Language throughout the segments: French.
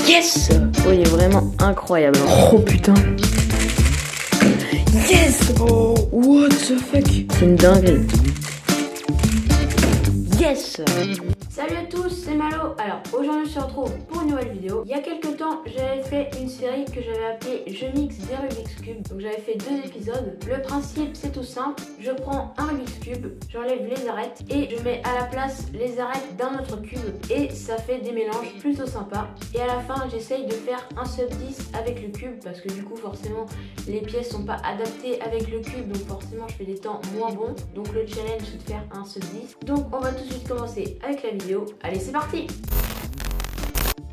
Yes! Oh, il est vraiment incroyable. Oh putain. Yes! Oh, what the fuck? C'est une dinguerie. Yes! Salut à tous, c'est Malo. Alors aujourd'hui on se retrouve pour une nouvelle vidéo. Il y a quelques temps j'avais fait une série que j'avais appelée Je mixe des Rubik's Cube. Donc j'avais fait 2 épisodes. Le principe c'est tout simple. Je prends un Rubik's Cube, j'enlève les arêtes et je mets à la place les arêtes d'un autre cube. Et ça fait des mélanges plutôt sympas. Et à la fin j'essaye de faire un sub 10 avec le cube. Parce que du coup forcément les pièces sont pas adaptées avec le cube. Donc forcément je fais des temps moins bons. Donc le challenge c'est de faire un sub 10. Donc on va tout de suite commencer avec la vidéo. Allez, c'est parti!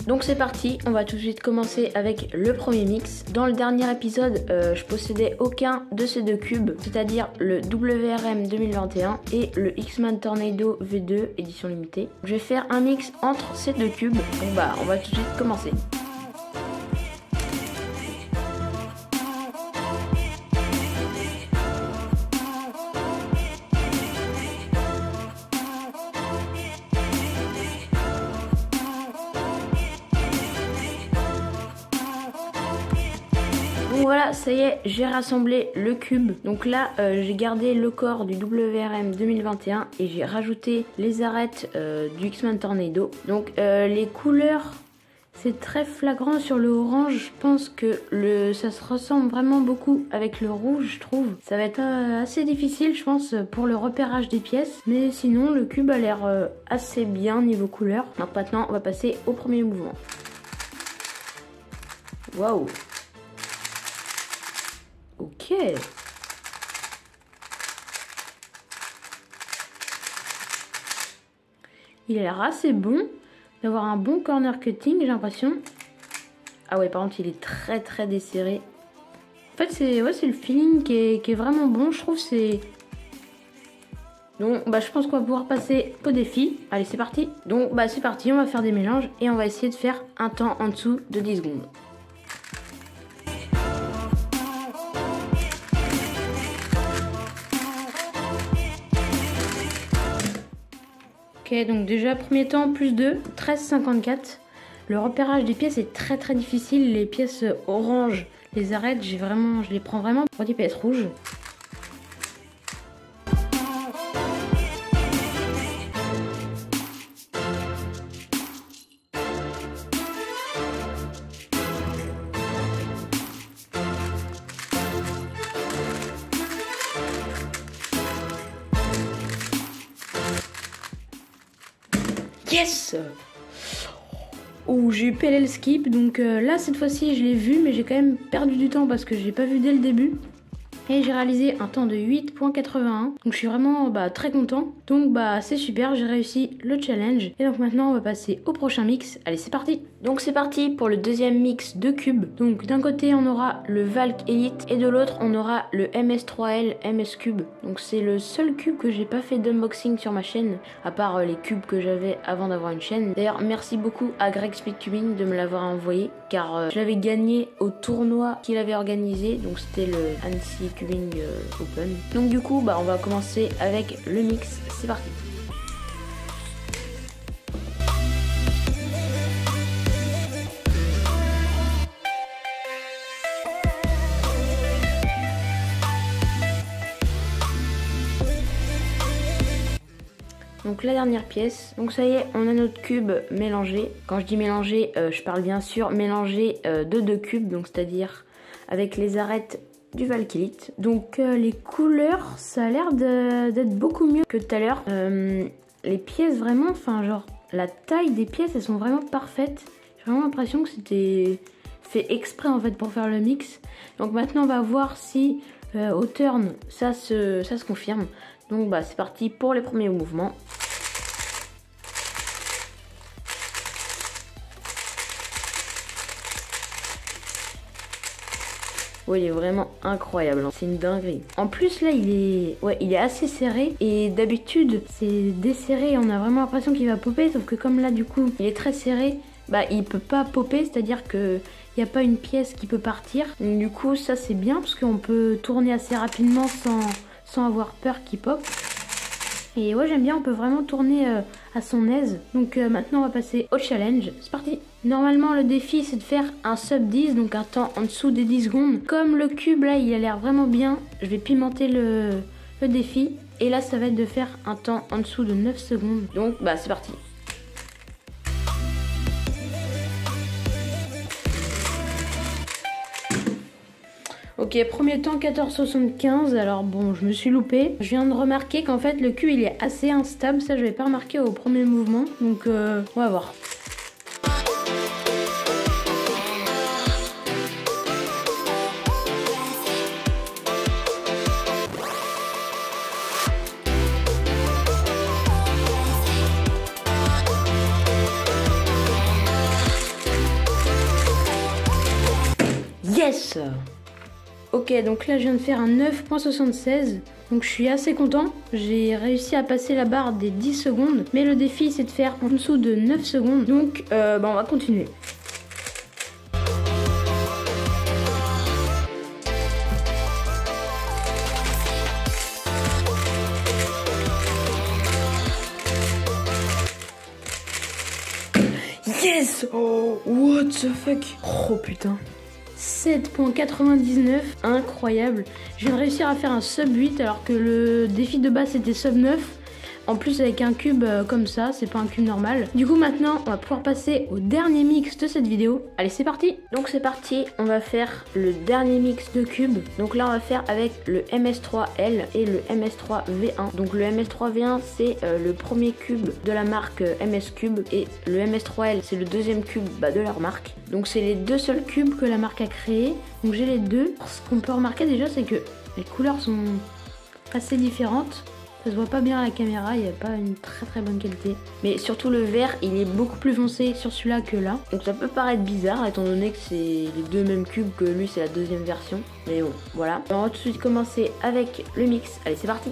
Donc c'est parti, on va tout de suite commencer avec le premier mix. Dans le dernier épisode, je possédais aucun de ces deux cubes, c'est-à-dire le WRM 2021 et le X-Man Tornado V2 édition limitée. Je vais faire un mix entre ces deux cubes, donc bah on va tout de suite commencer. Donc voilà, ça y est, j'ai rassemblé le cube. Donc là, j'ai gardé le corps du WRM 2021 et j'ai rajouté les arêtes du X-Man Tornado. Donc les couleurs, c'est très flagrant sur le orange. Je pense que ça se ressemble vraiment beaucoup avec le rouge, je trouve. Ça va être assez difficile, je pense, pour le repérage des pièces. Mais sinon, le cube a l'air assez bien niveau couleur. Donc maintenant, on va passer au premier mouvement. Waouh! Ok. Il a l'air assez bon d'avoir un bon corner cutting, j'ai l'impression. Ah ouais, par contre, il est très desserré. En fait, c'est le feeling qui est vraiment bon, je trouve. Donc, bah, je pense qu'on va pouvoir passer au défi. Allez, c'est parti. Donc, bah, c'est parti, on va faire des mélanges et on va essayer de faire un temps en dessous de 10 secondes. Ok, donc déjà premier temps plus 2, 13,54. Le repérage des pièces est très difficile. Les pièces orange, les arêtes, je les prends vraiment pour des pièces rouges. Yes! Oh, j'ai eu PLL skip, donc là cette fois-ci je l'ai vu, mais j'ai quand même perdu du temps parce que j'ai pas vu dès le début. Et j'ai réalisé un temps de 8,81. Donc je suis vraiment très content. Donc bah c'est super, j'ai réussi le challenge. Et donc maintenant on va passer au prochain mix. Allez, c'est parti. Donc c'est parti pour le deuxième mix de cubes. Donc d'un côté on aura le Valk Elite et de l'autre on aura le MS3L MS Cube. Donc c'est le seul cube que j'ai pas fait d'unboxing sur ma chaîne, à part les cubes que j'avais avant d'avoir une chaîne. D'ailleurs merci beaucoup à Greg Speed Cubing de me l'avoir envoyé, car je l'avais gagné au tournoi qu'il avait organisé. Donc c'était le Annecy Cubing Open. Donc du coup on va commencer avec le mix. C'est parti. Donc la dernière pièce, donc ça y est, on a notre cube mélangé. Quand je dis mélangé, je parle bien sûr mélangé de deux cubes, donc c'est-à-dire avec les arêtes du Valk Elite. Donc les couleurs, ça a l'air d'être beaucoup mieux que tout à l'heure. Les pièces vraiment, enfin genre la taille des pièces, elles sont vraiment parfaites. J'ai vraiment l'impression que c'était fait exprès en fait pour faire le mix. Donc maintenant on va voir si au turn ça se confirme. Donc c'est parti pour les premiers mouvements. Ouais, il est vraiment incroyable, hein. C'est une dinguerie. En plus là il est assez serré, et d'habitude c'est desserré, on a vraiment l'impression qu'il va popper, sauf que comme là du coup il est très serré, il peut pas popper, c'est-à-dire que il n'y a pas une pièce qui peut partir. Donc, du coup ça c'est bien parce qu'on peut tourner assez rapidement sans avoir peur qu'il pop. Et ouais, j'aime bien, on peut vraiment tourner à son aise. Donc maintenant on va passer au challenge, c'est parti. Normalement le défi c'est de faire un sub 10, donc un temps en dessous des 10 secondes. Comme le cube là il a l'air vraiment bien, je vais pimenter le défi. Et là ça va être de faire un temps en dessous de 9 secondes. Donc bah c'est parti. Ok, premier temps 14,75, alors bon, je me suis loupée. Je viens de remarquer qu'en fait le cube il est assez instable, ça je l'avais pas remarqué au premier mouvement, donc on va voir. Yes! Ok, donc là je viens de faire un 9,76, donc je suis assez content. J'ai réussi à passer la barre des 10 secondes, mais le défi c'est de faire en dessous de 9 secondes, donc on va continuer. Yes! Oh, what the fuck? Oh putain. 7,99, incroyable. Je viens de réussir à faire un sub 8 alors que le défi de base c'était sub 9. En plus avec un cube comme ça, c'est pas un cube normal. Du coup maintenant on va pouvoir passer au dernier mix de cette vidéo. Allez c'est parti. Donc c'est parti, on va faire le dernier mix de cubes. Donc là on va faire avec le MS3L et le MS3V1. Donc le MS3V1 c'est le premier cube de la marque MS Cube et le MS3L c'est le deuxième cube de leur marque. Donc c'est les deux seuls cubes que la marque a créés. Donc j'ai les deux. Ce qu'on peut remarquer déjà c'est que les couleurs sont assez différentes. Ça se voit pas bien à la caméra, il n'y a pas une très bonne qualité. Mais surtout le vert, il est beaucoup plus foncé sur celui-là que là. Donc ça peut paraître bizarre étant donné que c'est les deux mêmes cubes, que lui c'est la deuxième version. Mais bon, voilà. On va tout de suite commencer avec le mix. Allez, c'est parti.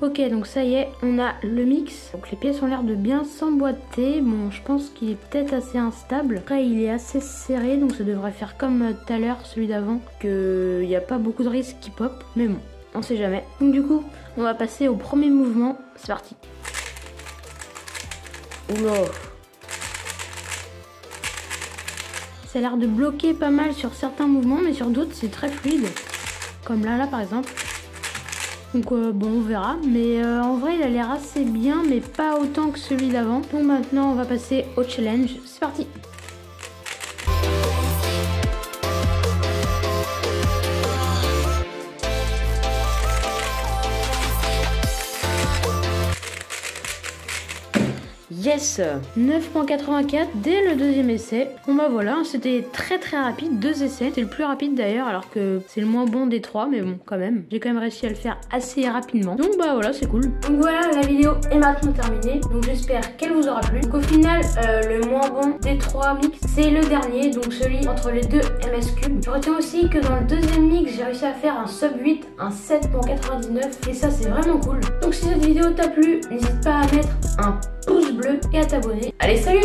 Ok, donc ça y est, on a le mix. Donc les pièces ont l'air de bien s'emboîter. Bon, je pense qu'il est peut-être assez instable. Après, il est assez serré, donc ça devrait faire comme tout à l'heure, celui d'avant, qu'il n'y a pas beaucoup de risques qui pop. Mais bon, on sait jamais. Donc du coup, on va passer au premier mouvement. C'est parti. Oula. Ça a l'air de bloquer pas mal sur certains mouvements, mais sur d'autres, c'est très fluide. Comme là par exemple. Donc bon, on verra, mais en vrai il a l'air assez bien, mais pas autant que celui d'avant. Donc maintenant on va passer au challenge, c'est parti. Yes, 9,84 dès le deuxième essai. Bon bah voilà, c'était très rapide, 2 essais. C'est le plus rapide d'ailleurs, alors que c'est le moins bon des 3, mais bon quand même. J'ai quand même réussi à le faire assez rapidement. Donc bah voilà, c'est cool. Donc voilà, la vidéo est maintenant terminée. Donc j'espère qu'elle vous aura plu. Donc au final, le moins bon des 3 mix, c'est le dernier, donc celui entre les deux MS Cube. Je retiens aussi que dans le deuxième mix, j'ai réussi à faire un sub 8, un 7,99, et ça c'est vraiment cool. Donc si cette vidéo t'a plu, n'hésite pas à mettre un pouce bleu et à t'abonner. Allez, salut!